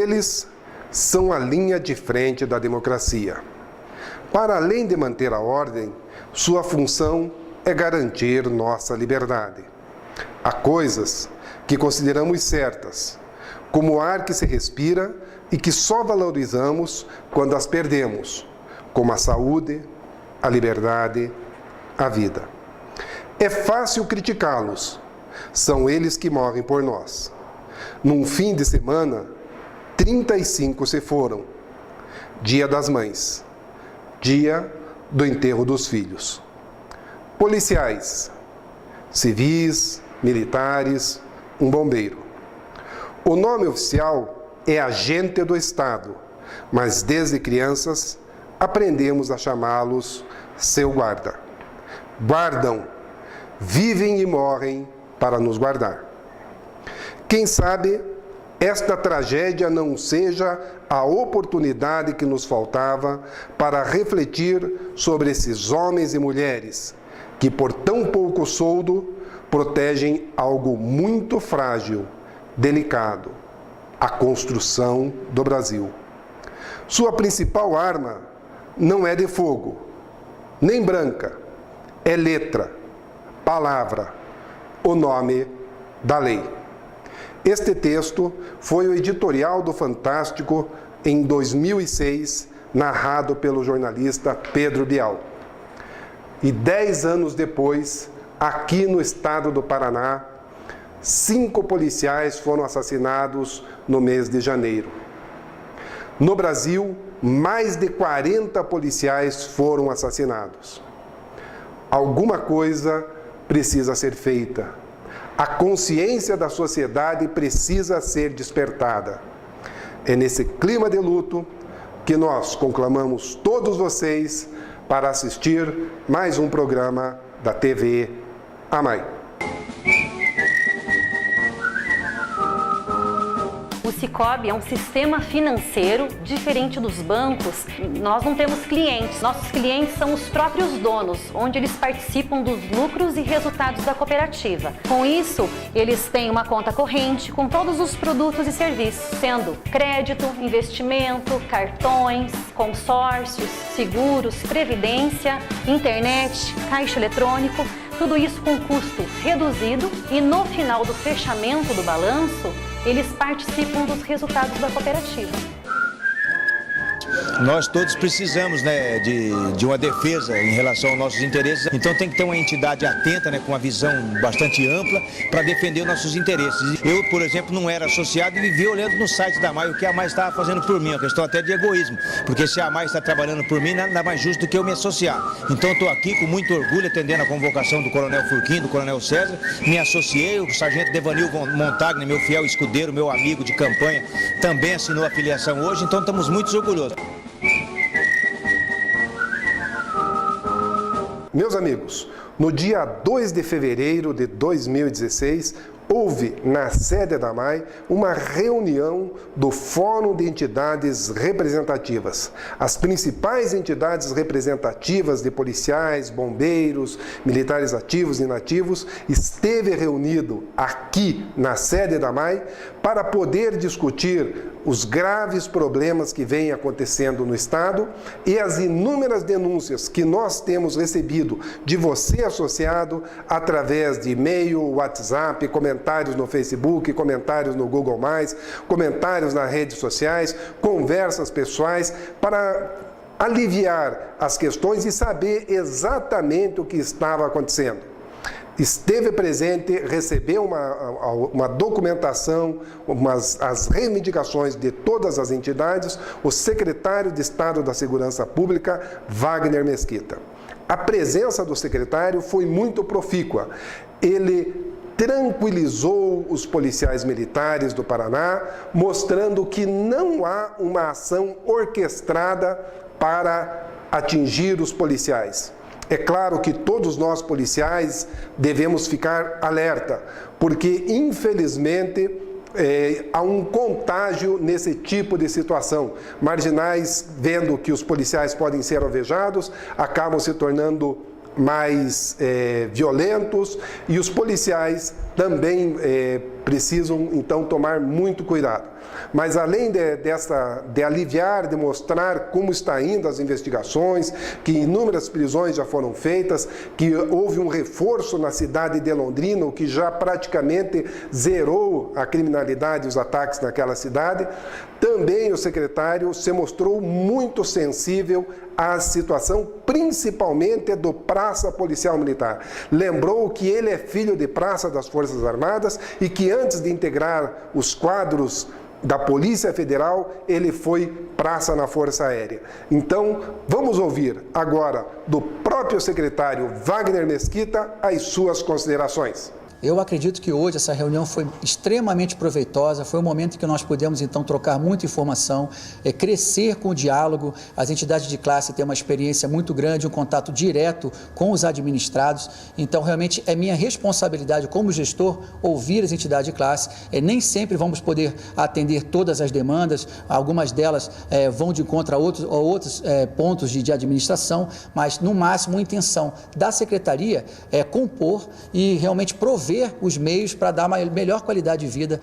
Eles são a linha de frente da democracia. Para além de manter a ordem, sua função é garantir nossa liberdade. Há coisas que consideramos certas, como o ar que se respira e que só valorizamos quando as perdemos, como a saúde, a liberdade, a vida. É fácil criticá-los, são eles que morrem por nós. Num fim de semana, 35 se foram. Dia das Mães, dia do enterro dos filhos. Policiais, civis, militares, um bombeiro. O nome oficial é agente do Estado, mas desde crianças aprendemos a chamá-los seu guarda. Guardam, vivem e morrem para nos guardar. Quem sabe esta tragédia não seja a oportunidade que nos faltava para refletir sobre esses homens e mulheres que, por tão pouco soldo, protegem algo muito frágil, delicado, a construção do Brasil. Sua principal arma não é de fogo, nem branca, é letra, palavra, o nome da lei. Este texto foi o editorial do Fantástico em 2006, narrado pelo jornalista Pedro Bial. E 10 anos depois, aqui no estado do Paraná, 5 policiais foram assassinados no mês de janeiro. No Brasil, mais de 40 policiais foram assassinados. Alguma coisa precisa ser feita. A consciência da sociedade precisa ser despertada. É nesse clima de luto que nós conclamamos todos vocês para assistir mais um programa da TV AMAI. O Sicoob é um sistema financeiro diferente dos bancos. Nós não temos clientes, nossos clientes são os próprios donos, onde eles participam dos lucros e resultados da cooperativa. Com isso, eles têm uma conta corrente com todos os produtos e serviços, sendo crédito, investimento, cartões, consórcios, seguros, previdência, internet, caixa eletrônico, tudo isso com custo reduzido e no final do fechamento do balanço, eles participam dos resultados da cooperativa. Nós todos precisamos, né, de uma defesa em relação aos nossos interesses, então tem que ter uma entidade atenta, né, com uma visão bastante ampla para defender os nossos interesses. Eu, por exemplo, não era associado e vivia olhando no site da AMAI o que a AMAI estava fazendo por mim, uma questão até de egoísmo, porque se a AMAI está trabalhando por mim, nada mais justo do que eu me associar. Então estou aqui com muito orgulho atendendo a convocação do Coronel Furquim, do Coronel César, me associei, o Sargento Devanil Montagna, meu fiel escudeiro, meu amigo de campanha, também assinou a filiação hoje, então estamos muito orgulhosos. Meus amigos, no dia 2 de fevereiro de 2016, houve na sede da AMAI uma reunião do Fórum de Entidades Representativas. As principais entidades representativas de policiais, bombeiros, militares ativos e inativos esteve reunido aqui na sede da AMAI para poder discutir os graves problemas que vêm acontecendo no Estado e as inúmeras denúncias que nós temos recebido de você, associado, através de e-mail, WhatsApp, comentários no Facebook, comentários no Google+, comentários nas redes sociais, conversas pessoais, para aliviar as questões e saber exatamente o que estava acontecendo. Esteve presente, recebeu uma documentação, as reivindicações de todas as entidades, o secretário de Estado da Segurança Pública, Wagner Mesquita. A presença do secretário foi muito profícua. Ele tranquilizou os policiais militares do Paraná, mostrando que não há uma ação orquestrada para atingir os policiais. É claro que todos nós policiais devemos ficar alerta, porque infelizmente há um contágio nesse tipo de situação. Marginais, vendo que os policiais podem ser alvejados, acabam se tornando mais violentos e os policiais também precisam então tomar muito cuidado. Mas além de aliviar, de mostrar como está indo as investigações, que inúmeras prisões já foram feitas, que houve um reforço na cidade de Londrina, o que já praticamente zerou a criminalidade e os ataques naquela cidade, também o secretário se mostrou muito sensível à situação, principalmente do praça policial militar. Lembrou que ele é filho de praça das Forças Armadas e que antes de integrar os quadros da Polícia Federal, ele foi praça na Força Aérea. Então, vamos ouvir agora do próprio secretário Wagner Mesquita as suas considerações. Eu acredito que hoje essa reunião foi extremamente proveitosa, foi um momento em que nós pudemos então trocar muita informação, crescer com o diálogo. As entidades de classe têm uma experiência muito grande, um contato direto com os administrados, então realmente é minha responsabilidade como gestor ouvir as entidades de classe. Nem sempre vamos poder atender todas as demandas, algumas delas vão de encontro a outros pontos de administração, mas no máximo a intenção da secretaria é compor e realmente prover os meios para dar uma melhor qualidade de vida,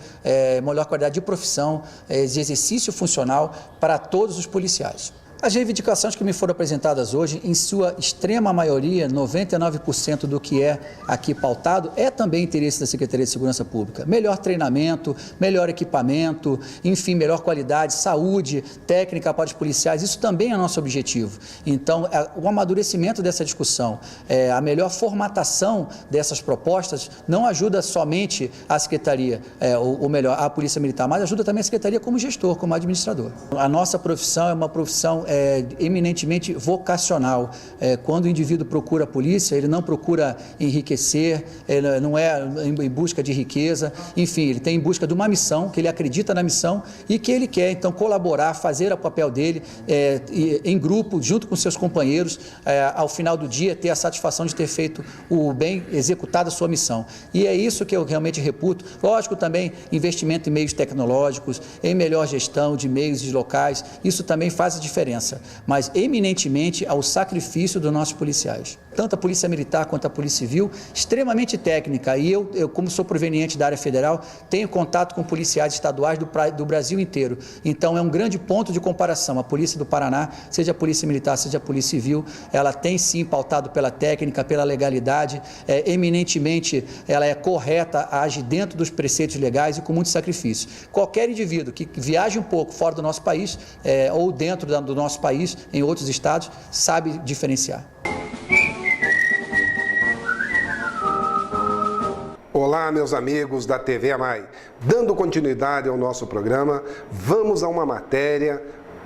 melhor qualidade de profissão, de exercício funcional para todos os policiais. As reivindicações que me foram apresentadas hoje, em sua extrema maioria, 99% do que é aqui pautado, é também interesse da Secretaria de Segurança Pública. Melhor treinamento, melhor equipamento, enfim, melhor qualidade, saúde, técnica para os policiais, isso também é nosso objetivo. Então, o amadurecimento dessa discussão, a melhor formatação dessas propostas, não ajuda somente a Secretaria, ou melhor, a Polícia Militar, mas ajuda também a Secretaria como gestor, como administrador. A nossa profissão é uma profissão eminentemente vocacional. Quando o indivíduo procura a polícia, ele não procura enriquecer, ele não é em busca de riqueza, enfim, ele tem em busca de uma missão, que ele acredita na missão e que ele quer, então, colaborar, fazer o papel dele em grupo, junto com seus companheiros, ao final do dia, ter a satisfação de ter feito o bem, executado a sua missão. E é isso que eu realmente reputo. Lógico, também investimento em meios tecnológicos, em melhor gestão de meios e locais, isso também faz a diferença, mas eminentemente ao sacrifício dos nossos policiais. Tanto a Polícia Militar quanto a Polícia Civil, extremamente técnica, e eu como sou proveniente da área federal, tenho contato com policiais estaduais do Brasil inteiro. Então é um grande ponto de comparação. A Polícia do Paraná, seja a Polícia Militar, seja a Polícia Civil, ela tem sim pautado pela técnica, pela legalidade, eminentemente ela é correta, age dentro dos preceitos legais e com muito sacrifício. Qualquer indivíduo que viaje um pouco fora do nosso país ou dentro do nosso país, em outros estados, sabe diferenciar. Olá, meus amigos da TV AMAI. Dando continuidade ao nosso programa, vamos a uma matéria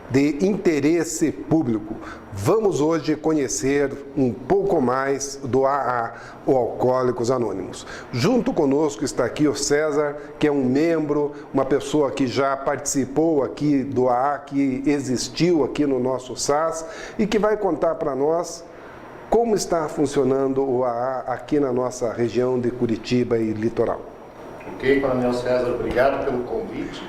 de interesse público. Vamos hoje conhecer um pouco mais do AA, o Alcoólicos Anônimos. Junto conosco está aqui o César, que é um membro, uma pessoa que já participou aqui do AA, que existiu aqui no nosso SAS e que vai contar para nós como está funcionando o AA aqui na nossa região de Curitiba e litoral. Ok, Coronel César, obrigado pelo convite.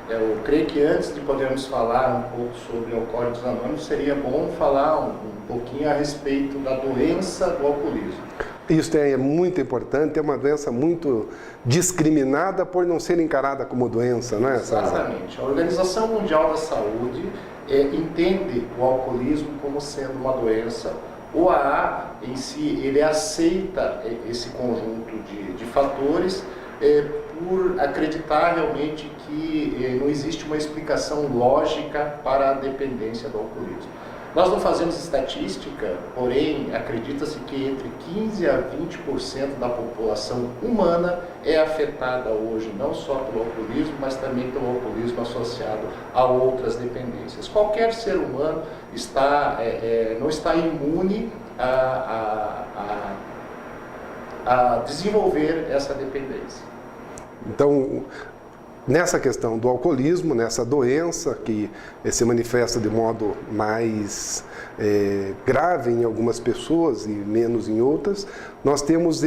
Eu creio que antes de podermos falar um pouco sobre Alcoólicos Anônimos, seria bom falar um pouquinho a respeito da doença do alcoolismo. Isso é muito importante, é uma doença muito discriminada por não ser encarada como doença, não é, César? Exatamente. A Organização Mundial da Saúde entende o alcoolismo como sendo uma doença. O AA em si, ele aceita esse conjunto de fatores por acreditar realmente que não existe uma explicação lógica para a dependência do alcoolismo. Nós não fazemos estatística, porém acredita-se que entre 15% a 20% da população humana é afetada hoje não só pelo alcoolismo, mas também pelo alcoolismo associado a outras dependências. Qualquer ser humano não está imune a desenvolver essa dependência. Então, nessa questão do alcoolismo, nessa doença que se manifesta de modo mais grave em algumas pessoas e menos em outras, nós temos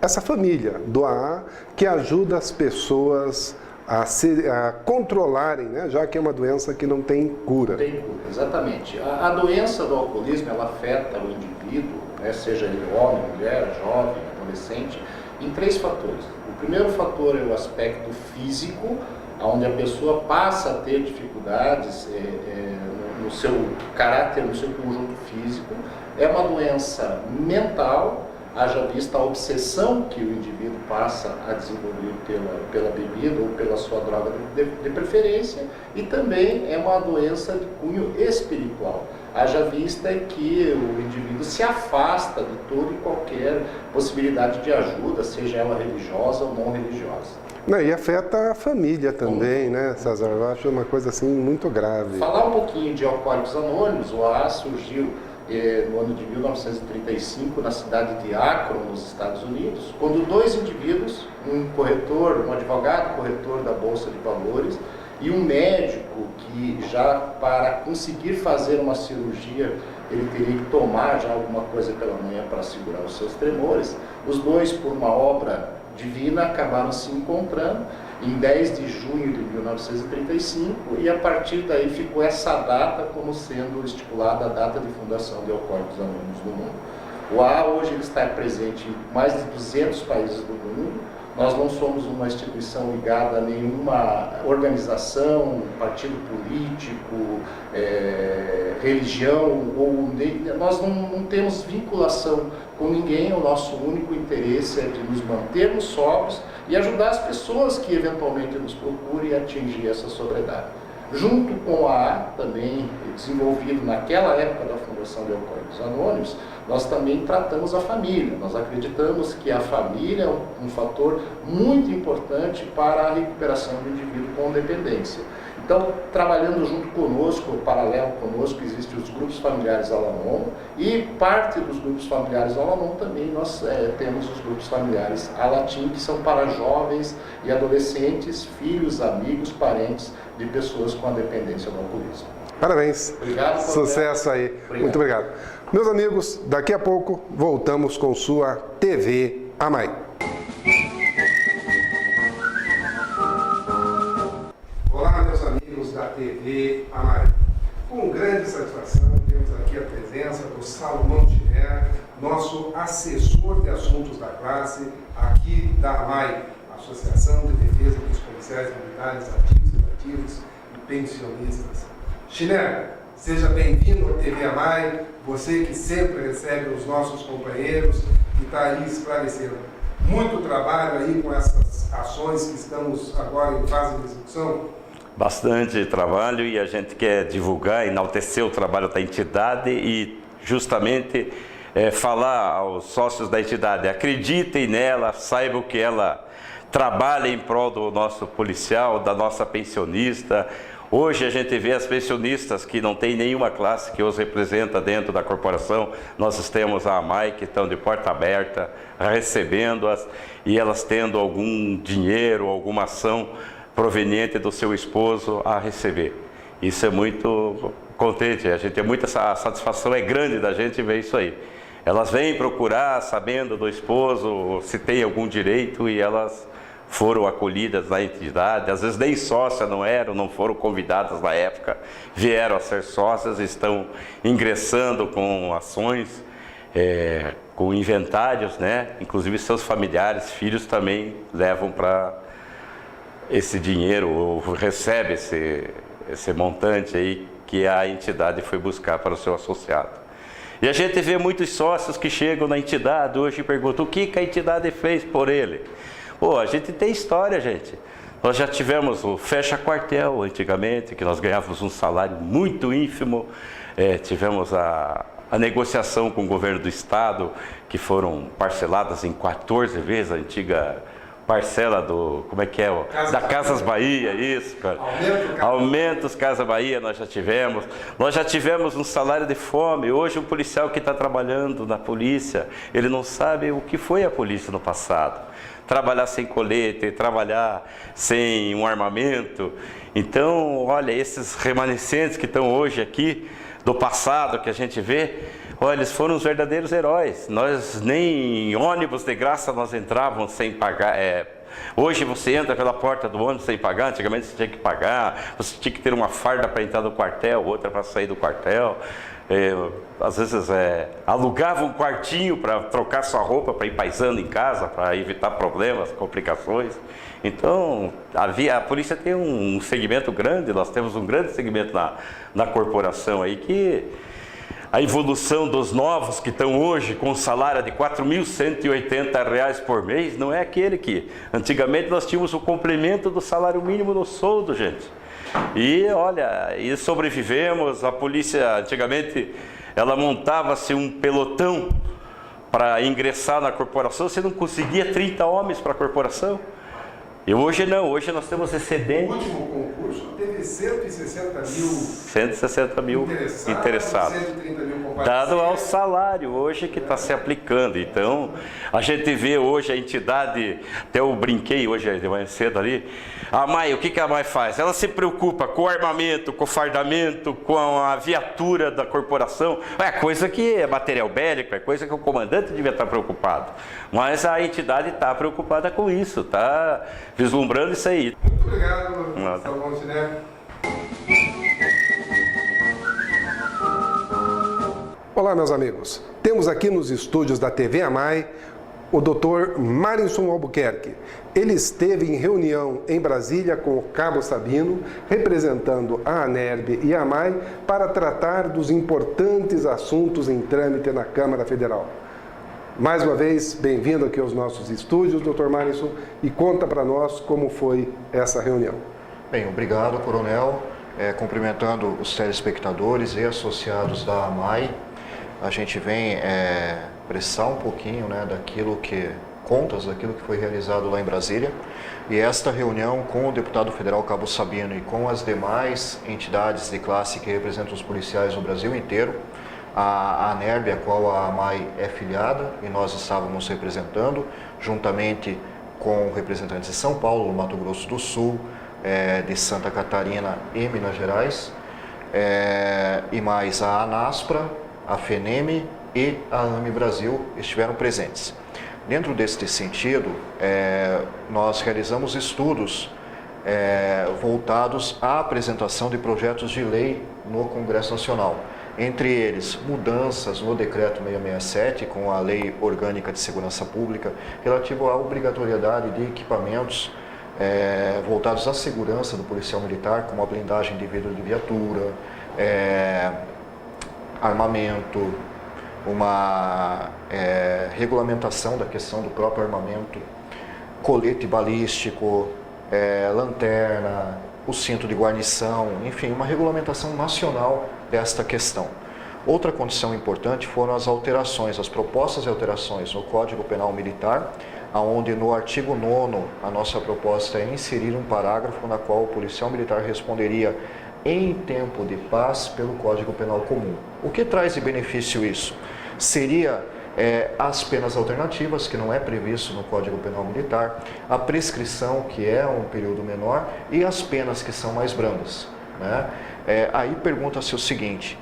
essa família do AA que ajuda as pessoas a controlarem, né, já que é uma doença que não tem cura. Tem cura, exatamente. A doença do alcoolismo, ela afeta o indivíduo, né, seja ele homem, mulher, jovem, adolescente, em 3 fatores. O primeiro fator é o aspecto físico, onde a pessoa passa a ter dificuldades no seu caráter, no seu conjunto físico. É uma doença mental, haja vista a obsessão que o indivíduo passa a desenvolver pela bebida ou pela sua droga de preferência, e também é uma doença de cunho espiritual, haja vista que o indivíduo se afasta de toda e qualquer possibilidade de ajuda, seja ela religiosa ou não religiosa. E afeta a família também, né, César? Eu acho uma coisa assim muito grave. Falar um pouquinho de Alcoólicos Anônimos, o AA surgiu no ano de 1935, na cidade de Akron, nos Estados Unidos, quando dois indivíduos, um corretor, um advogado, corretor da Bolsa de Valores, e um médico que já para conseguir fazer uma cirurgia, ele teria que tomar já alguma coisa pela manhã para segurar os seus tremores, os dois, por uma obra divina, acabaram se encontrando em 10 de junho de 1935, e a partir daí ficou essa data como sendo estipulada a data de fundação de Alcoólicos Anônimos no mundo. O AA hoje ele está presente em mais de 200 países do mundo. Nós não somos uma instituição ligada a nenhuma organização, partido político, religião, nós não temos vinculação com ninguém. O nosso único interesse é de nos mantermos sóbrios e ajudar as pessoas que eventualmente nos procurem a atingir essa sobriedade. Junto com a AA, também desenvolvido naquela época da fundação de Alcoólicos Anônimos, nós também tratamos a família. Nós acreditamos que a família é um fator muito importante para a recuperação do indivíduo com dependência. Então, trabalhando junto conosco, paralelo conosco, existem os grupos familiares Al-Anon, e parte dos grupos familiares Al-Anon também nós temos os grupos familiares Alatim, que são para jovens e adolescentes, filhos, amigos, parentes de pessoas com a dependência do alcoolismo. Parabéns. Obrigado. Sucesso aí. Obrigado. Muito obrigado. Meus amigos, daqui a pouco voltamos com sua TV AMAI. Olá, meus amigos da TV AMAI. Com grande satisfação, temos aqui a presença do Salomão Schiner, nosso assessor de assuntos da classe aqui da AMAI, Associação de Defesa dos Policiais Militares Ativos e Inativos e Pensionistas. Schiner, seja bem-vindo à TV AMAI, você que sempre recebe os nossos companheiros e está aí esclarecendo. Muito trabalho aí com essas ações que estamos agora em fase de execução. Bastante trabalho, e a gente quer divulgar, enaltecer o trabalho da entidade e justamente falar aos sócios da entidade: acreditem nela, saibam que ela trabalha em prol do nosso policial, da nossa pensionista. Hoje a gente vê as pensionistas que não tem nenhuma classe que os representa dentro da corporação. Nós temos a AMAI, que estão de porta aberta, recebendo-as, e elas tendo algum dinheiro, alguma ação proveniente do seu esposo a receber. Isso é muito contente, a gente tem muita satisfação, é grande da gente ver isso aí. Elas vêm procurar, sabendo do esposo, se tem algum direito, e elas foram acolhidas na entidade. Às vezes nem sócia não foram convidadas na época, vieram a ser sócias, estão ingressando com ações, com inventários, né? Inclusive seus familiares, filhos também levam para esse dinheiro, ou recebe esse montante aí que a entidade foi buscar para o seu associado. E a gente vê muitos sócios que chegam na entidade hoje e perguntam: o que a entidade fez por ele? Pô, a gente tem história, gente. Nós já tivemos o fecha quartel antigamente, que nós ganhávamos um salário muito ínfimo. Tivemos a negociação com o governo do estado, que foram parceladas em 14 vezes a antiga parcela do, da Casas Bahia, isso, cara. Aumenta os Casas Bahia, nós já tivemos. Nós já tivemos um salário de fome. Hoje o policial que está trabalhando na polícia, ele não sabe o que foi a polícia no passado. Trabalhar sem colete, trabalhar sem um armamento. Então, olha, esses remanescentes que estão hoje aqui, do passado que a gente vê, olha, eles foram os verdadeiros heróis. Nós nem em ônibus de graça nós entrávamos sem pagar. Hoje você entra pela porta do ônibus sem pagar. Antigamente você tinha que pagar, você tinha que ter uma farda para entrar no quartel, outra para sair do quartel. às vezes alugava um quartinho para trocar sua roupa, para ir paisando em casa, para evitar problemas, complicações. Então, a polícia tem um segmento grande, nós temos um grande segmento na corporação aí, que a evolução dos novos que estão hoje com um salário de R$ 4.180 por mês não é aquele que antigamente nós tínhamos o complemento do salário mínimo no soldo, gente. E olha, e sobrevivemos. A polícia antigamente ela montava-se um pelotão para ingressar na corporação, você não conseguia 30 homens para a corporação. E hoje não, hoje nós temos excedente. O último concurso teve 160 mil interessados. 130 mil dado ao salário hoje que está se aplicando. Então, a gente vê hoje a entidade, até eu brinquei hoje de manhã cedo ali, a AMAI, o que a AMAI faz? Ela se preocupa com o armamento, com o fardamento, com a viatura da corporação. É coisa que é material bélico, é coisa que o comandante devia estar preocupado. Mas a entidade está preocupada com isso, está vislumbrando isso aí. Muito obrigado, Salomão Ginebra. Olá, meus amigos. Temos aqui nos estúdios da TV AMAI o Dr. Marinson Albuquerque. Ele esteve em reunião em Brasília com o Cabo Sabino, representando a ANERB e a AMAI, para tratar dos importantes assuntos em trâmite na Câmara Federal. Mais uma vez, bem-vindo aqui aos nossos estúdios, Dr. Marinson, e conta para nós como foi essa reunião. Bem, obrigado, Coronel. Cumprimentando os telespectadores e associados da AMAI, a gente vem pressar um pouquinho daquilo que foi realizado lá em Brasília. E esta reunião com o deputado federal Cabo Sabino e com as demais entidades de classe que representam os policiais no Brasil inteiro, a ANERB, a qual a AMAI é filiada, e nós estávamos representando, juntamente com representantes de São Paulo, Mato Grosso do Sul, de Santa Catarina e Minas Gerais, e mais a ANASPRA, a FENEME e a AME Brasil estiveram presentes. Dentro deste sentido, nós realizamos estudos voltados à apresentação de projetos de lei no Congresso Nacional. Entre eles, mudanças no Decreto 667, com a Lei Orgânica de Segurança Pública, relativo à obrigatoriedade de equipamentos voltados à segurança do policial militar, como a blindagem de vidro de viatura, armamento, uma regulamentação da questão do próprio armamento, colete balístico, lanterna, o cinto de guarnição, enfim, uma regulamentação nacional desta questão. Outra condição importante foram as alterações, as propostas de alterações no Código Penal Militar, onde no artigo 9º a nossa proposta é inserir um parágrafo na qual o policial militar responderia em tempo de paz pelo Código Penal Comum. O que traz de benefício isso? Seria as penas alternativas, que não é previsto no Código Penal Militar, a prescrição, que é um período menor, e as penas que são mais brandas, né? Aí pergunta-se o seguinte: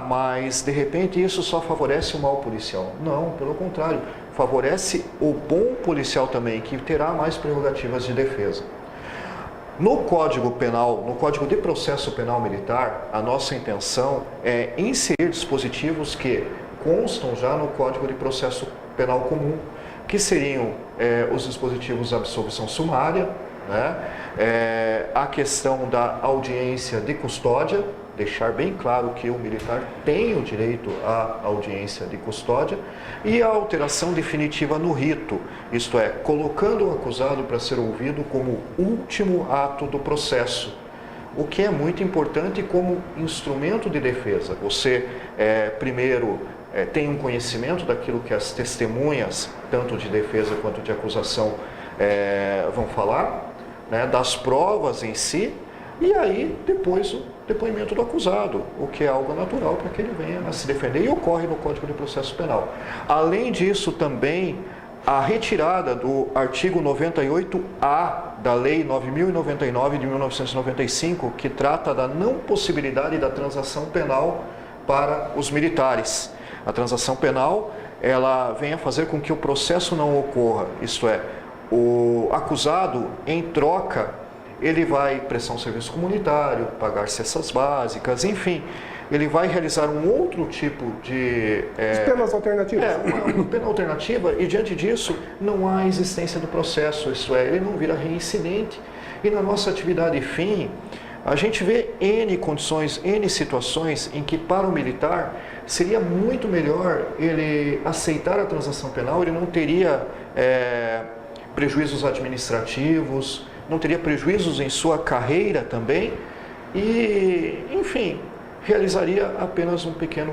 mas de repente isso só favorece o mau policial? Não, pelo contrário, favorece o bom policial também, que terá mais prerrogativas de defesa. No Código Penal, no Código de Processo Penal Militar, a nossa intenção é inserir dispositivos que constam já no Código de Processo Penal Comum, que seriam os dispositivos de absolvição sumária, né? A questão da audiência de custódia, deixar bem claro que o militar tem o direito à audiência de custódia, e a alteração definitiva no rito, isto é, colocando o acusado para ser ouvido como último ato do processo, o que é muito importante como instrumento de defesa. Você, primeiro, tem um conhecimento daquilo que as testemunhas, tanto de defesa quanto de acusação, vão falar, né, das provas em si, e aí depois o depoimento do acusado, o que é algo natural para que ele venha a se defender, e ocorre no Código de Processo Penal. Além disso, também a retirada do artigo 98A da Lei 9.099 de 1995, que trata da não possibilidade da transação penal para os militares. A transação penal, ela vem a fazer com que o processo não ocorra, isto é, o acusado, em troca, ele vai prestar um serviço comunitário, pagar cestas básicas, enfim, ele vai realizar um outro tipo de... penas alternativas. Uma pena alternativa, e diante disso não há existência do processo, isto é, ele não vira reincidente. E na nossa atividade fim, a gente vê N condições, N situações em que para o militar seria muito melhor ele aceitar a transação penal, ele não teria prejuízos administrativos, não teria prejuízos em sua carreira também e, enfim, realizaria apenas um pequeno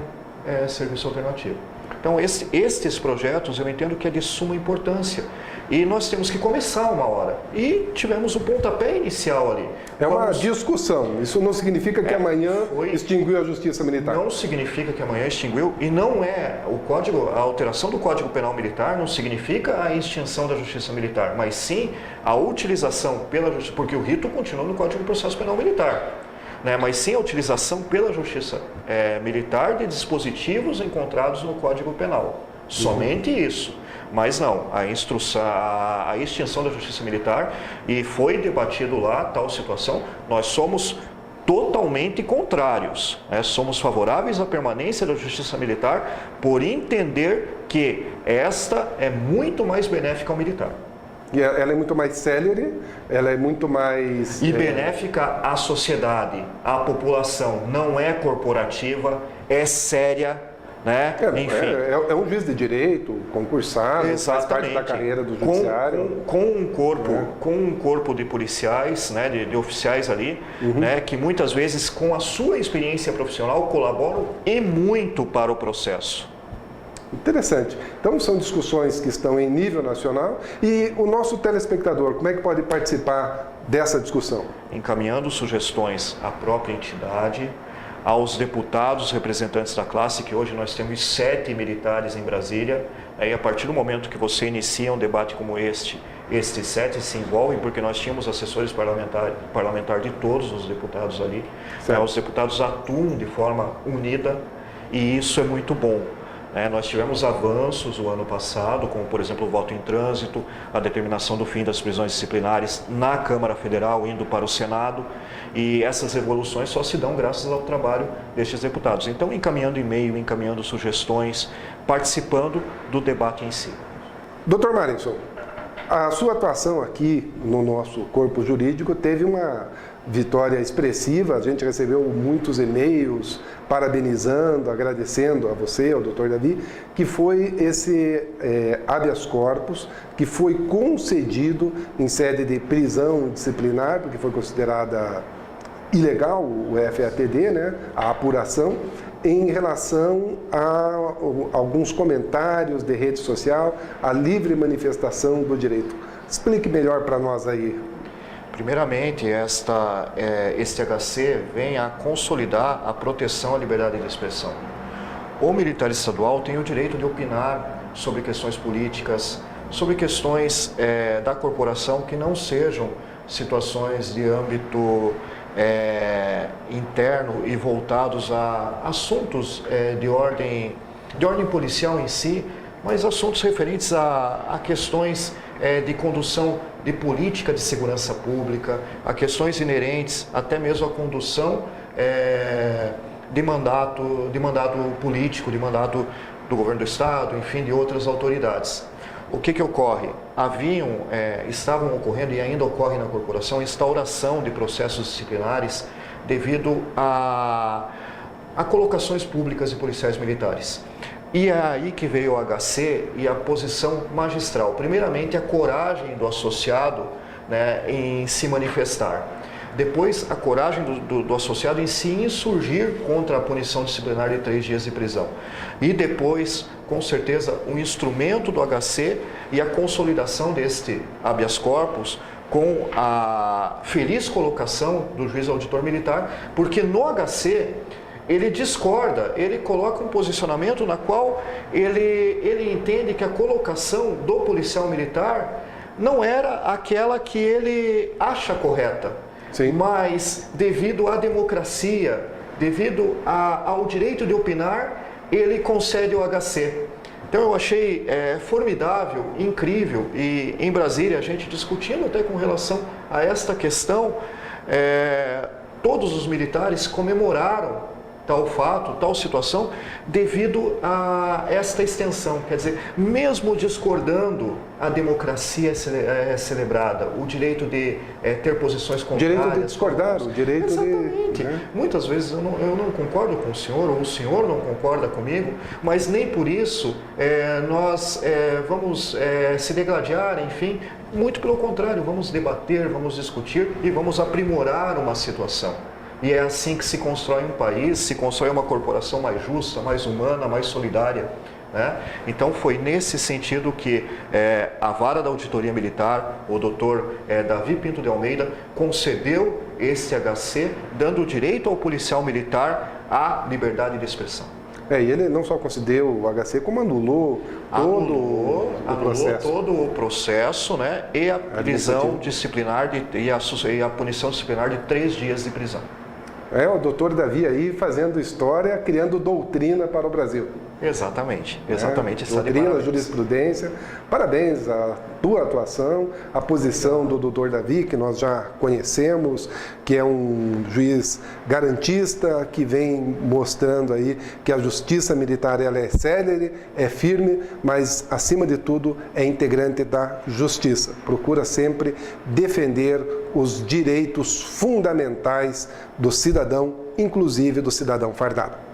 serviço alternativo. Então, estes projetos eu entendo que é de suma importância e nós temos que começar uma hora. E tivemos o pontapé inicial ali. É uma discussão, isso não significa que amanhã extinguiu a Justiça Militar. Não significa que amanhã extinguiu e não é a alteração do Código Penal Militar não significa a extinção da Justiça Militar, mas sim a utilização pela Justiça, porque o rito continua no Código de Processo Penal Militar. Mas sim a utilização pela Justiça Militar de dispositivos encontrados no Código Penal. Somente isso. Mas não, a extinção da Justiça Militar, e foi debatido lá tal situação, nós somos totalmente contrários. Somos favoráveis à permanência da Justiça Militar por entender que esta é muito mais benéfica ao militar. E ela é muito mais célere, ela é muito mais... E benéfica à sociedade, à população. Não é corporativa, é séria, né? Enfim. É um juiz de direito, concursado, faz parte da carreira do judiciário. Com um corpo de policiais, né, de oficiais ali, né, que muitas vezes com a sua experiência profissional colaboram e muito para o processo. Interessante. Então, são discussões que estão em nível nacional e o nosso telespectador, como é que pode participar dessa discussão? Encaminhando sugestões à própria entidade, aos deputados representantes da classe, que hoje nós temos 7 militares em Brasília. Aí, a partir do momento que você inicia um debate como estes 7 se envolvem, porque nós tínhamos assessores parlamentares de todos os deputados ali. Os deputados atuam de forma unida e isso é muito bom. Nós tivemos avanços o ano passado, como por exemplo o voto em trânsito, a determinação do fim das prisões disciplinares na Câmara Federal, indo para o Senado, e essas evoluções só se dão graças ao trabalho destes deputados. Então, encaminhando e-mail, encaminhando sugestões, participando do debate em si. Dr. Marinson, a sua atuação aqui no nosso corpo jurídico teve uma vitória expressiva, a gente recebeu muitos e-mails parabenizando, agradecendo a você, ao Dr. Davi, que foi esse habeas corpus que foi concedido em sede de prisão disciplinar, porque foi considerada ilegal o FAPD, né, a apuração, em relação a alguns comentários de rede social, a livre manifestação do direito. Explique melhor para nós aí. Primeiramente, este HC vem a consolidar a proteção à liberdade de expressão. O militar estadual tem o direito de opinar sobre questões políticas, sobre questões da corporação que não sejam situações de âmbito interno e voltados a assuntos de ordem policial em si, mas assuntos referentes a questões de condução de política de segurança pública, a questões inerentes até mesmo à condução de mandato político, de mandato do governo do Estado, enfim, de outras autoridades. O que ocorre? Estavam ocorrendo e ainda ocorre na corporação instauração de processos disciplinares devido a colocações públicas de policiais militares. E é aí que veio o HC e a posição magistral. Primeiramente, a coragem do associado, né, em se manifestar. Depois, a coragem do associado em se insurgir contra a punição disciplinar de 3 dias de prisão. E depois, com certeza, um instrumento do HC e a consolidação deste habeas corpus com a feliz colocação do juiz auditor militar, porque no HC ele discorda, ele coloca um posicionamento na qual ele entende que a colocação do policial militar não era aquela que ele acha correta. Sim. Mas devido à democracia, devido ao direito de opinar, ele concede o HC. Então eu achei formidável, incrível, e em Brasília a gente discutindo até com relação a esta questão, todos os militares comemoraram tal fato, tal situação, devido a esta extensão. Quer dizer, mesmo discordando, a democracia é celebrada, o direito de ter posições contrárias. O direito de discordar, o direito Exatamente. de... Muitas vezes eu não concordo com o senhor, ou o senhor não concorda comigo, mas nem por isso nós vamos se degladiar, enfim. Muito pelo contrário, vamos debater, vamos discutir e vamos aprimorar uma situação. E é assim que se constrói um país, se constrói uma corporação mais justa, mais humana, mais solidária. Né? Então foi nesse sentido que a vara da Auditoria Militar, o doutor Davi Pinto de Almeida, concedeu esse HC, dando o direito ao policial militar à liberdade de expressão. E ele não só concedeu o HC, como anulou todo o processo, né? E a prisão disciplinar e a punição disciplinar de 3 dias de prisão. O doutor Davi aí fazendo história, criando doutrina para o Brasil. Exatamente. Doutrina, jurisprudência. Parabéns à tua atuação, a posição do doutor Davi, que nós já conhecemos, que é um juiz garantista, que vem mostrando aí que a justiça militar ela é célere, é firme, mas acima de tudo é integrante da justiça. Procura sempre defender os direitos fundamentais do cidadão, inclusive do cidadão fardado.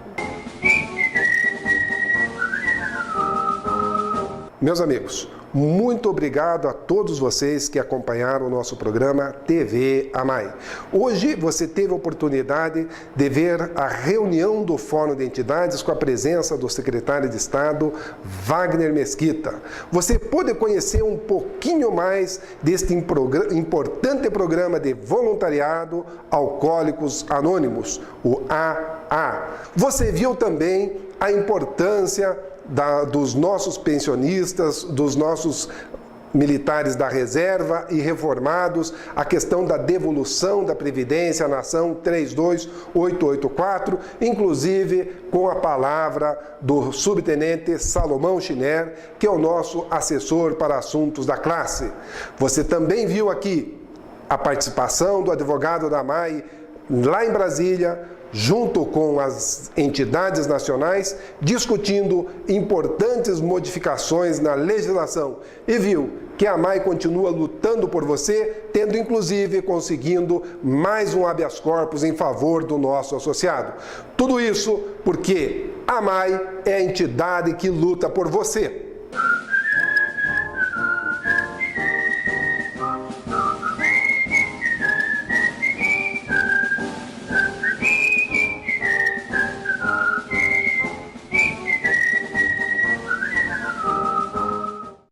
Meus amigos, muito obrigado a todos vocês que acompanharam o nosso programa TV AMAI. Hoje você teve a oportunidade de ver a reunião do Fórum de Entidades com a presença do secretário de Estado, Wagner Mesquita. Você pôde conhecer um pouquinho mais deste importante programa de voluntariado Alcoólicos Anônimos, o AA. Você viu também a importância dos nossos pensionistas, dos nossos militares da reserva e reformados, a questão da devolução da Previdência na ação 32884, inclusive com a palavra do subtenente Salomão Schiner, que é o nosso assessor para assuntos da classe. Você também viu aqui a participação do advogado da AMAI lá em Brasília, junto com as entidades nacionais, discutindo importantes modificações na legislação e viu que a AMAI continua lutando por você, tendo inclusive conseguindo mais um habeas corpus em favor do nosso associado. Tudo isso porque a AMAI é a entidade que luta por você.